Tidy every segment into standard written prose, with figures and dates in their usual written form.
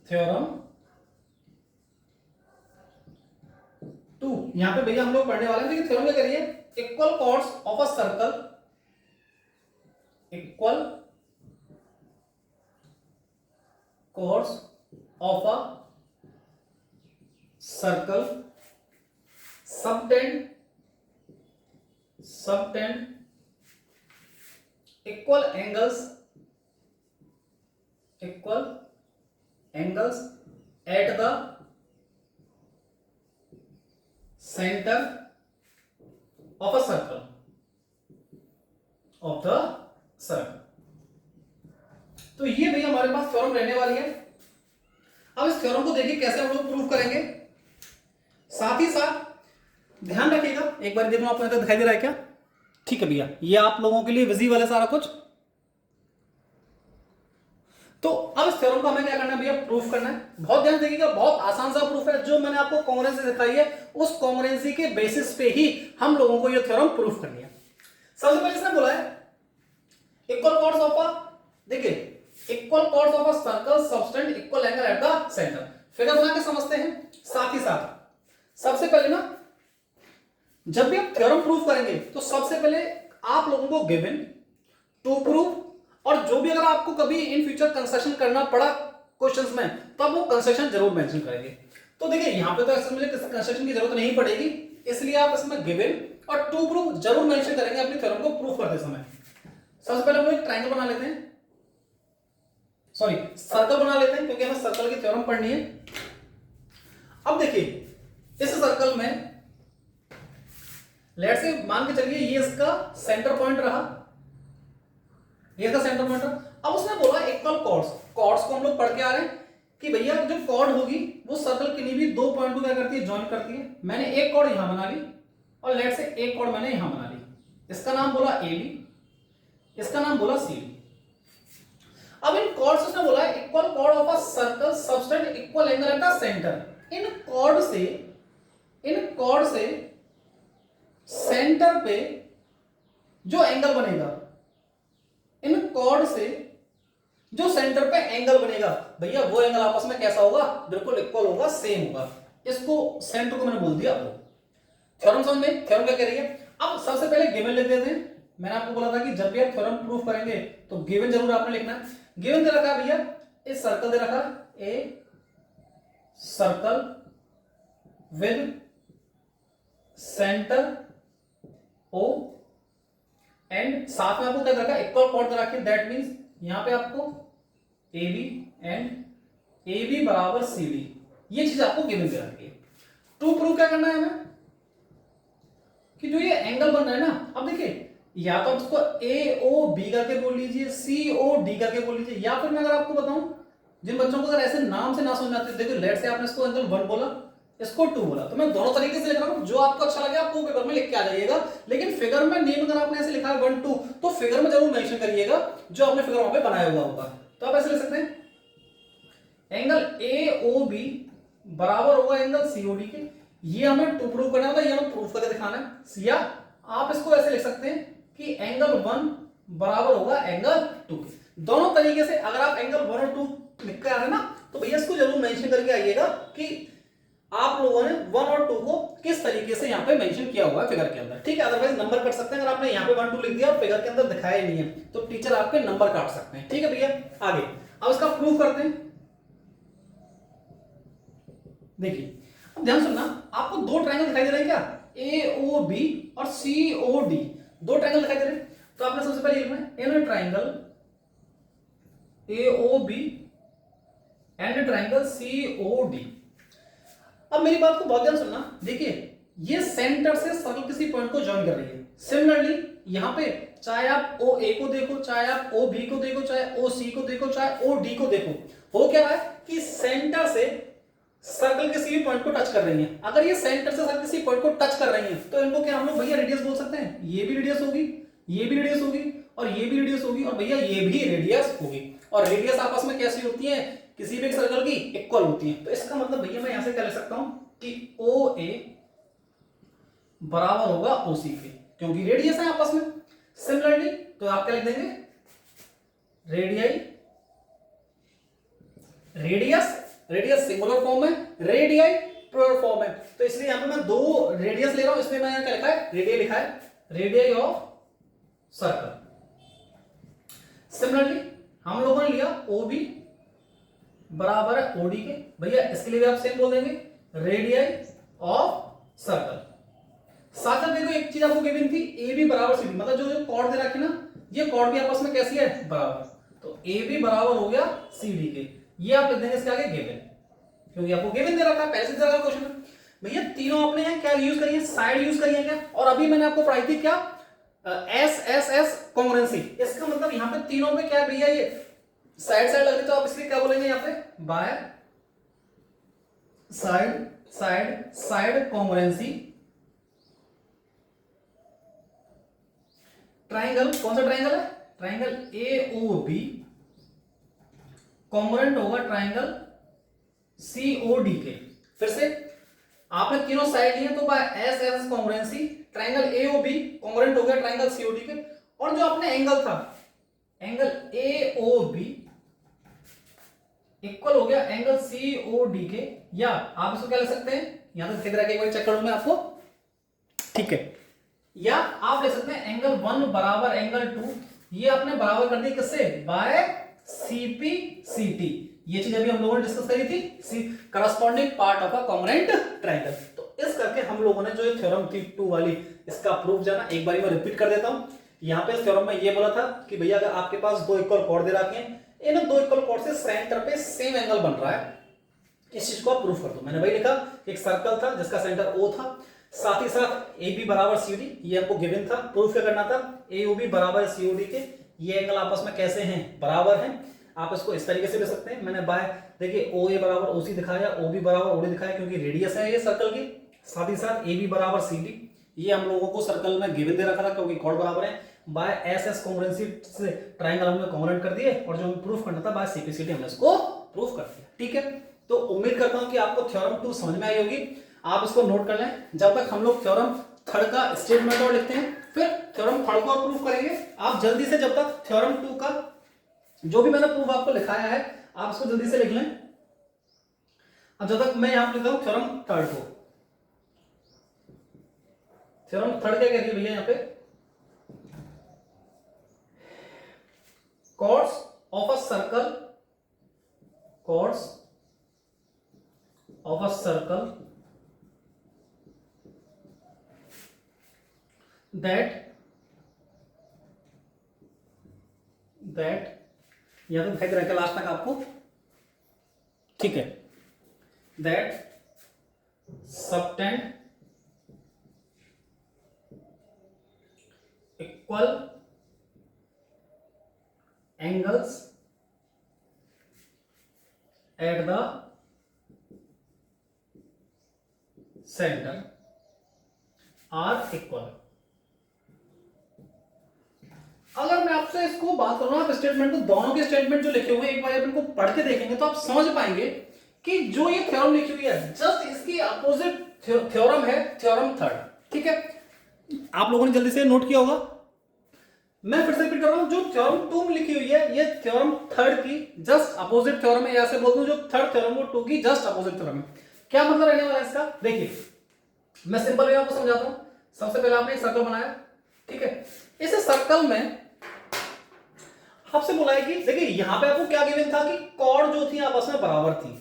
Theorem 2। यहां पे भैया हम लोग पढ़ने वाले हैं, देखिए थ्योरम क्या करिए, equal chords of a circle, equal chords of a circle subtend equal angles at the center of a circle तो ये भैया हमारे पास थ्योरम रहने वाली है। अब इस थ्योरम को देखिए कैसे हम लोग प्रूव करेंगे, साथ ही साथ ध्यान रखिएगा, एक बार देखो आपको दिखाई दे रहा है क्या? ठीक है भैया, ये आप लोगों के लिए विजिबल है सारा कुछ। तो अब इस थ्योरम को हमें क्या करना है भैया, प्रूफ करना है। बहुत ध्यान देखिएगा, बहुत आसान सा प्रूफ है, जो मैंने आपको कॉन्ग्रुएंसी दिखाई है उस कॉन्ग्रुएंसी के बेसिस पे ही हम लोगों को ये थ्योरम प्रूफ करनी है। सबसे पहले इसने बोला है इक्वल कॉर्ड्स ऑफ अ, देखिए equal chords of a circle subtend equal angle at the centre. Figure बना के समझते हैं। साथ ही साथ सबसे पहले ना, जब भी आप थ्योरम प्रूफ करेंगे तो सबसे पहले आप लोगों को गिवन, टू प्रूव, और जो भी अगर आपको कभी इन फ्यूचर कंस्ट्रक्शन करना पड़ा क्वेश्चंस में तो आप वो कंस्ट्रक्शन जरूर मेंशन करेंगे। तो देखिए यहां पे तो ऐसे मुझे कंस्ट्रक्शन की जरूरत नहीं पड़ेगी, इसलिए आप इसमें गिवन और टू प्रूव जरूर मेंशन करेंगे अपने थ्योरम को प्रूफ करते समय। सबसे पहले हम लोग एक ट्रायंगल बना लेते हैं, सॉरी सर्कल बना लेते हैं, क्योंकि हमें सर्कल की थ्योरम पढ़नी है। अब देखिए इस सर्कल में लेट्स से मान के चलिए ये इसका सेंटर पॉइंट रहा, ये इसका सेंटर पॉइंट रहा। अब उसने बोला इक्वल कॉर्ड्स, कॉर्ड्स को हम लोग पढ़ के आ रहे हैं कि भैया जो कॉर्ड होगी वो सर्कल किन्हीं भी दो पॉइंट को क्या करती है, ज्वाइन करती है। मैंने एक कॉर्ड यहां बना ली और लेट्स से एक कॉर्ड मैंने यहां बना ली, इसका नाम बोला ए बी, इसका नाम बोला सी डी। अब इन कॉर्ड्स उसने बोला है equal chord of a circle subtend equal angle at the centre. इन कॉर्ड से सेंटर पे जो एंगल बनेगा, इन कॉर्ड से जो सेंटर पे एंगल बनेगा भैया वो एंगल आपस में कैसा होगा, बिल्कुल इक्वल होगा, सेम होगा। इसको सेंटर को मैंने बोल दिया। वो थ्योरम समझ में, थ्योरम क्या कह रही है। अब सबसे पहले गिवन लिख देते हैं। मैंने आपको बोला था कि जब भी आप थ्योरम प्रूफ करेंगे तो गिवन जरूर आपने लिखना है। गिवन दे रखा है भैया, इस सर्कल दे रखा है a circle with centre O and साथ में आपको क्या रखा है, इक्वल कॉर्ड रखा है। दैट मींस यहां पे आपको A B and A B बराबर सी डी, ये चीज आपको गिवन दे रखी है। टू प्रूव क्या करना है हमें कि जो ये एंगल बन रहा है ना, अब देखिए या तो आप इसको ए ओ बी करके बोल लीजिए, सी ओ डी करके बोल लीजिए, या फिर मैं अगर आपको बताऊं जिन बच्चों को अगर ऐसे नाम से ना समझ आते, देखो लेट से आपने इसको एंगल 1 बोला, इसको 2 बोला, तो मैं दोनों तरीके से लिख रहा हूं, जो आपको अच्छा लगे आप वो पेपर में लिख के आ जाइएगा। लेकिन फिगर में नेम अगर आपने ऐसे लिखा है 1 2 तो फिगर में जरूर मेंशन करिएगा जो आपने फिगर वहां पे बनाया हुआ होगा। तो आप ऐसे लिख सकते हैं एंगल ए ओ बी बराबर होगा एंगल सी ओ डी के। ये हमें टू प्रूव करना होगा, ये हमें प्रूफ करके दिखाना है। या आप इसको ऐसे लिख सकते हैं कि एंगल 1 बराबर होगा एंगल 2 के। दोनों तरीके से अगर आप एंगल 1 और 2 लिख कर आ रहे ना तो भैया इसको जरूर मेंशन करके आइएगा कि आप लोगों ने 1 और 2 को किस तरीके से यहाँ पे मेंशन किया हुआ है फिगर के अंदर। ठीक है, अदरवाइज नंबर कट सकते हैं। अगर आपने यहाँ पे 1 2 लिख दिया और फिगर के अंदर दिखाया नहीं है तो टीचर आपके नंबर काट सकते हैं। ठीक है भैया, आगे अब इसका प्रूफ करते हैं। देखिए अब ध्यान सुनना, आपको दो ट्रायंगल दिखाई दे रहे हैं क्या, ए ओ बी और सी ओ डी, दो ट्रायंगल दिखाई दे रहे हैं। तो आपने सबसे पहले लिखना है in triangle A O B and triangle C O D. अब मेरी बात को बहुत ध्यान सुनना, देखिए ये सेंटर से सर्कल किसी पॉइंट को ज्वाइन कर रही है। सिमिलरली यहां पे चाहे आप ओ ए को देखो, चाहे आप ओ बी को देखो, चाहे ओ सी को देखो, चाहे ओ डी को देखो, हो क्या रहा है कि सेंटर से सर्कल किसी भी पॉइंट को टच कर रही है। अगर ये सेंटर से सर्कल किसी पॉइंट को टच कर रही है तो इनको क्या हम लोग भैया रेडियस बोल सकते हैं। ये भी रेडियस होगी, ये भी रेडियस होगी और ये भी रेडियस होगी और भैया ये भी रेडियस होगी। और रेडियस आपस में कैसी होती है, किसी भी सर्कल की इक्वल होती है। तो इसका मतलब भैया मैं यहां से क्या लिख सकता हूं कि ओ ए बराबर होगा ओ सी के, क्योंकि रेडियस है आपस में। सिमिलरली तो आप क्या लिख देंगे, रेडियस रेडियस सिंगुलर फॉर्म है, रेडियाई प्लूरल फॉर्म है, तो इसलिए यहां पे मैं दो रेडियस ले रहा हूं, इसमें मैंने क्या लिखा है, रेडियाई लिखा है, रेडियाई ऑफ सर्कल। सिमिलरली हम लोगों ने लिया ओबी बराबर है ओडी के, भैया इसके लिए भी आप सेम बोल देंगे, रेडियाई ऑफ सर्कल। साथ में देखो एक चीज आपको गिवन थी, ए बी बराबर सी डी, मतलब जो कॉर्ड दे रखी ना, ये कॉर्ड भी आपस में कैसी है, बराबर, तो ए बी बराबर हो गया सी डी के, ये आप लिख देंगे इसके आगे गिवन, क्योंकि आपको गिवन दे रखा है, पहले से दे रखा क्वेश्चन में। भैया तीनों आपने हैं क्या यूज करिए, साइड यूज करिए क्या, और अभी मैंने आपको पढ़ाई थी क्या, एस एस एस कॉन्ग्रुएंसी, इसका मतलब यहाँ पे तीनों में क्या भैया, ये साइड साइड लग रही, तो आप इसलिए क्या बोलेंगे यहाँ पे, by side side side congruency. Triangle, कौन सा ट्राइंगल है, triangle A O B congruent होगा ट्राइंगल सी ओ डी के। फिर से आपने तीनों साइड लिए तो by S S congruency triangle A O B congruent हो गया ट्राइंगल सी ओ डी के, और जो अपने एंगल था, angle A O B equal हो गया एंगल सी ओ डी के, या आप इसको क्या लिख सकते हैं, यहां तक फिर एक बार चेक करूं मैं आपको, ठीक है, या आप ले सकते हैं एंगल 1 बराबर एंगल 2, ये आपने बराबर कर दी किससे, बाय सीपी सीटी, ये चीज अभी हम लोगों ने डिस्कस करी थी, C corresponding part of a congruent triangle. तो इस करके हम लोगों ने जो ये थ्योरम थी 2 वाली, इसका प्रूफ जाना, एक बार मैं रिपीट कर देता हूं। यहां पे इस थ्योरम में ये बोला था कि भैया अगर आपके पास दो इक्वल कॉर्ड दे रखे हैं, इन दो इक्वल कॉर्ड से सेंटर पे सेम एंगल बन रहा है, इस चीज को आप प्रूफ कर दो। मैंने वही लिखा, एक सर्कल था जिसका सेंटर ओ था, साथ ही साथ ए बी बराबर सी डी, ये आपको गिवन था, प्रूफ क्या करना था, ए ओ बी बराबर सी ओ डी के, ये एंगल आपस में कैसे हैं, बराबर हैं। आप इसको इस तरीके से ले सकते हैं, मैंने बाय देखिए ओ ए बराबर ओ सी दिखाया, ओ बी बराबर ओ डी दिखाया, क्योंकि रेडियस है ये सर्कल की, साथ ही साथ ए बी बराबर सी डी, ये हम लोगों को सर्कल में गिवन दे रखा था क्योंकि कॉर्ड बराबर है, बाय एस एस कॉन्ग्रुएंसी से ट्राइंगल हमने कॉन्ग्रुएंट कर दिए, और जो हमें प्रूफ करना था बाय सीपीसीटी हमने इसको प्रूफ कर दिया, ठीक है। तो उम्मीद करता हूं कि आपको थ्योरम 2 समझ में आई होगी, आप इसको नोट कर लें। जब तक हम लोग थ्योरम 3 का स्टेटमेंट और लिखते हैं, फिर थ्योरम 3 को प्रूफ करेंगे, आप जल्दी से जब तक थ्योरम 2 का जो भी मैंने प्रूफ आपको लिखाया है, आप इसको जल्दी से लिख लें। अब जब तक मैं यहां पर लिखता हूं थ्योरम 3 को, थ्योरम 3 क्या कह रही है भैया, यहां पे chords of a circle, chords of a circle that यहां तो दिखाई दे रहा है लास्ट तक आपको, ठीक है, that subtend equal angles at the center are equal। अगर मैं आपसे इसको बात करूं, आप स्टेटमेंट को, दोनों के स्टेटमेंट जो लिखे हुए हैं, एक बार इनको पढ़ के देखेंगे तो आप समझ पाएंगे कि जो ये थ्योरम लिखी हुई है, जस्ट इसकी अपोजिट थ्योरम है थ्योरम 3, ठीक है। आप लोगों ने जल्दी से नोट किया होगा, मैं फिर से रिपीट कर रहा हूं, जो थ्योरम 2 में लिखी हुई है, ये थ्योरम 3 की जस्ट अपोजिट थ्योरम है, ऐसे बोल दूं, जो थर्ड थ्योरम वो 2 की जस्ट अपोजिट थ्योरम है। क्या मतलब रहने वाला है इसका, देखिए मैं सिंपल वे आपको समझाता हूं। सबसे पहले आपने एक सर्कल बनाया, ठीक है, इस सर्कल में आपसे बोला है कि देखिए यहां पे आपको क्या गिवन था कि कॉर्ड जो थी आपस में बराबर थी,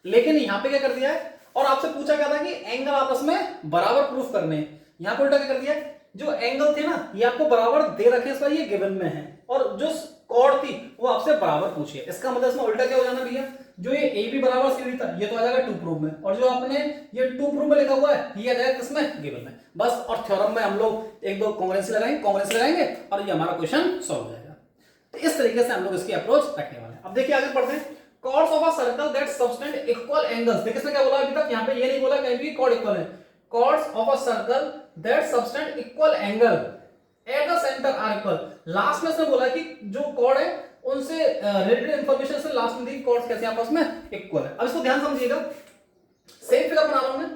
लेकिन यहां पे क्या कर दिया है, और आपसे पूछा क्या था कि एंगल आपस में बराबर प्रूफ करने, यहां पे उल्टा क्या कर दिया है, जो एंगल थे ना ये आपको बराबर दे रखे, इस पर ये गिवन में है, और जो कॉर्ड थी वो आपसे बराबर पूछी है। इसका मतलब इसमें उल्टा क्या हो जाना भैया, जो ये ए बी बराबर सी डी था ये तो आ जाएगा 2 प्रूफ में, और जो आपने ये 2 प्रूफ में लिखा हुआ है ये आ जाएगा किसमें, गिवन में, बस। और थ्योरम में हम लोग एक दो कॉन्ग्रुएंसी लगाएंगे और ये हमारा क्वेश्चन सॉल्व हो जाएगा। तो इस तरीके से हम लोग इसकी अप्रोच रखने वाले हैं। अब देखिए आगे पढ़ते हैं, chords of a circle that subtend equal angles। देखिए इसमें क्या बोला अभी तक, यहाँ पे ये नहीं बोला कहीं भी chord इक्वल है, chords of a circle that subtend equal angle at the center are equal। Last में इसने बोला कि जो chord है उनसे रिलेटेड इंफॉर्मेशन से लास्ट में दी chords कैसे आपस में इक्वल है। अब इसको ध्यान समझिएगा, सेम फिगर बना रहा हूं मैं,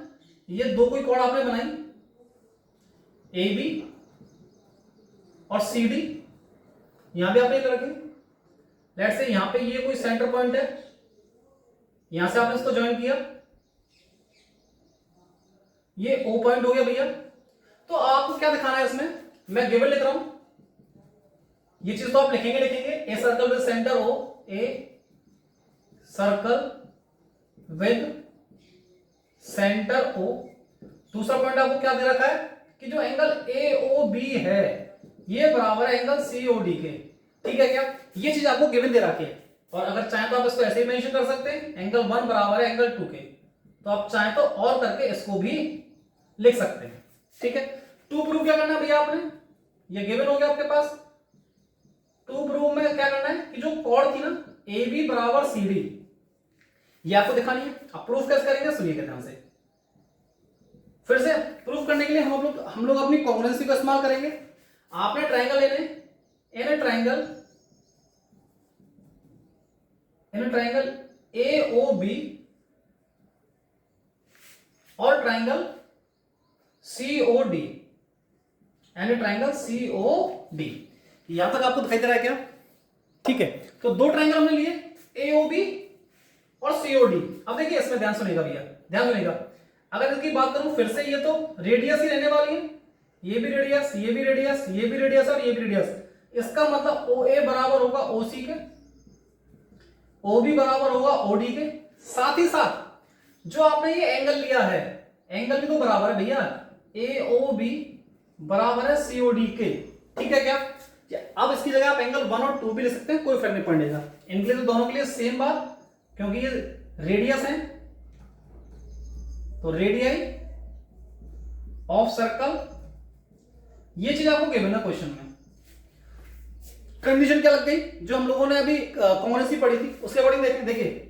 ये दो कोई chord आपने बनाई ए बी और सी डी, यहां भी आपने रखें, लेट्स से यहां पे ये कोई सेंटर पॉइंट है, यहां से आपने इसको ज्वाइन किया, ये O पॉइंट हो गया भैया। तो आपको क्या दिखाना है इसमें, मैं गिवन लिख रहा हूं, ये चीज तो आप लिखेंगे ए circle with centre O, A circle with centre O। दूसरा पॉइंट आपको क्या दे रखा है कि जो एंगल AOB है ये बराबर है एंगल COD के, ठीक है क्या, ये चीज आपको गिवन दे रखी है। और अगर चाहें तो आप इसको ऐसे ही मेंशन कर सकते हैं, एंगल 1 बराबर है एंगल 2 के, तो आप चाहें तो और करके इसको भी लिख सकते हैं, ठीक है। टू प्रूव क्या करना है भैया आपने, ये गिवन हो गया आपके पास। टू प्रूव में क्या करना है कि जो कॉर्ड थी ना AB बराबर CD, ये आपको दिखानी है। अब प्रूफ कैसे करेंगे, सुनिए ध्यान से। फिर से प्रूफ करने के लिए हम लोग अपनी कॉन्ग्रुएंसी का इस्तेमाल करेंगे। आपने ट्रायंगल लेने, इन ट्रायंगल AOB और triangle COD, and triangle COD। यहां तक आपको दिखाई दे रहा है क्या, ठीक है। तो दो ट्रायंगल हमने लिए AOB और COD। अब देखिए इसमें ध्यान सुनिएगा भैया, ध्यान सुनिएगा। अगर इसकी बात करूं फिर से, ये तो रेडियस ही रहने वाली है, ये भी रेडियस, ये भी रेडियस, ये भी रेडियस और ये भी रेडियस। इसका मतलब OA बराबर होगा OC के, OB बराबर होगा OD के। साथ ही साथ जो आपने ये एंगल लिया है, एंगल भी तो बराबर है भैया, AOB बराबर है COD के, ठीक है क्या। अब इसकी जगह आप एंगल 1 और 2 भी ले सकते हैं, कोई फर्क नहीं पड़ेगा। इनके लिए तो दोनों के लिए सेम बात, क्योंकि ये रेडियस है, तो रेडियस ऑफ सर्कल, ये चीज आपको गिवन है क्वेश्चन में। कंडीशन क्या लग गई, जो हम लोगों ने अभी कॉन्ग्रुएंसी पढ़ी थी उसके अकॉर्डिंग देखिए,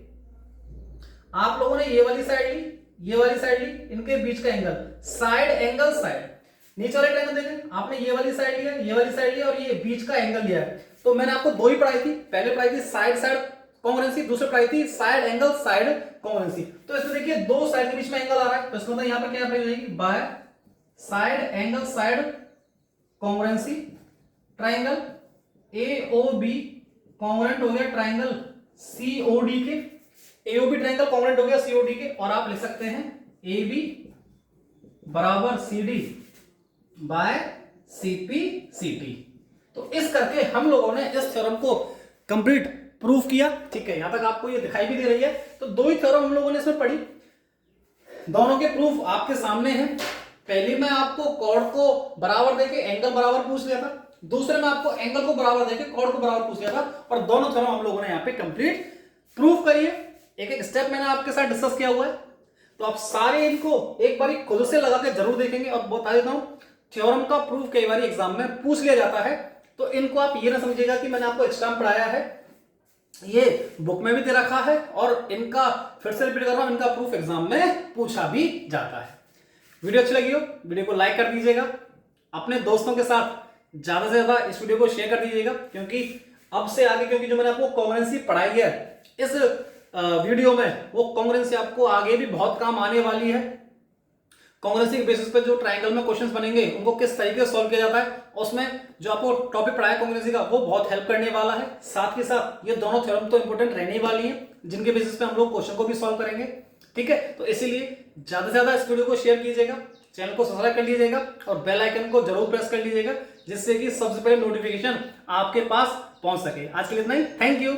आप लोगों ने ये वाली साइड ली, ये वाली साइड ली, इनके बीच का एंगल, साइड एंगल साइड, नीचे वाले ट्रायंगल देखें, आपने ये वाली साइड लिया, ये वाली साइड लिया और ये बीच का एंगल लिया है। तो मैंने आपको दो ही पढ़ाई थी, पहले पढ़ाई थी साइड साइड कॉन्ग्रुएंसी, दूसरी पढ़ाई थी साइड एंगल साइड कॉन्ग्रुएंसी। तो इसमें देखिए दो साइड के बीच में एंगल आ रहा है, तो इसका मतलब यहां पे क्या अप्लाई हो जाएगी, by side angle side congruency. Triangle AOB congruent हो गया ट्रायंगल COD के, AOB ट्रायंगल कॉन्ग्रुएंट हो गया COD के, और आप लिख सकते हैं AB बराबर CD बाय CP/CT। तो इस करके हम लोगों ने इस थ्योरम को कंप्लीट प्रूफ किया, ठीक है। यहां तक आपको ये दिखाई भी दे रही है। तो दो ही थ्योरम हम लोगों ने इसमें पढ़ी, दोनों के प्रूफ आपके सामने हैं। पहली में आपको कॉर्ड को बराबर देके एंगल बराबर पूछ लिया था, दूसरे में आपको एंगल को बराबर देके कॉर्ड को बराबर पूछ लिया था, और दोनों थ्योरम हम लोगों ने यहाँ पे कंप्लीट प्रूफ करिए। एक एक स्टेप मैंने आपके साथ डिस्कस किया हुआ है, तो आप सारे इनको एक बार खुद से लगा के जरूर देखेंगे। और बता देता हूं, थ्योरम का प्रूफ कई बार एग्जाम में पूछ लिया जाता है, तो इनको आप ये ना समझिएगा कि मैंने आपको एक्स्ट्रा पढ़ाया है, ये बुक में भी दे रखा है, और इनका फिर से रिपीट कर रहा हूं, इनका प्रूफ एग्जाम में पूछा भी जाता है। वीडियो अच्छी लगी हो, वीडियो को लाइक कर दीजिएगा, अपने दोस्तों के साथ ज्यादा से ज्यादा इस वीडियो को शेयर कर दीजिएगा, क्योंकि अब से आगे, क्योंकि जो मैंने आपको कॉन्ग्रुएंसी पढ़ाई है इस वीडियो में, वो कॉन्ग्रुएंसी आपको आगे भी बहुत काम आने वाली है। कॉन्ग्रुएंसी के बेसिस पे जो ट्रायंगल में क्वेश्चंस बनेंगे उनको किस तरीके से सॉल्व किया जाता है, उसमें जो आपको टॉपिक पढ़ाया कॉन्ग्रुएंसी का वो बहुत हेल्प करने वाला है। साथ ही साथ ये दोनों थ्योरम तो इंपॉर्टेंट रहने वाली है, जिनके बेसिस पे हम लोग क्वेश्चन को भी सॉल्व करेंगे, ठीक है। तो इसीलिए ज्यादा से ज्यादा इस वीडियो को शेयर कीजिएगा, चैनल को सब्सक्राइब कर लीजिएगा और बेल आइकन को जरूर प्रेस कर लीजिएगा, जिससे कि सबसे पहले नोटिफिकेशन आपके पास पहुंच सके। आज के लिए इतना ही, थैंक यू।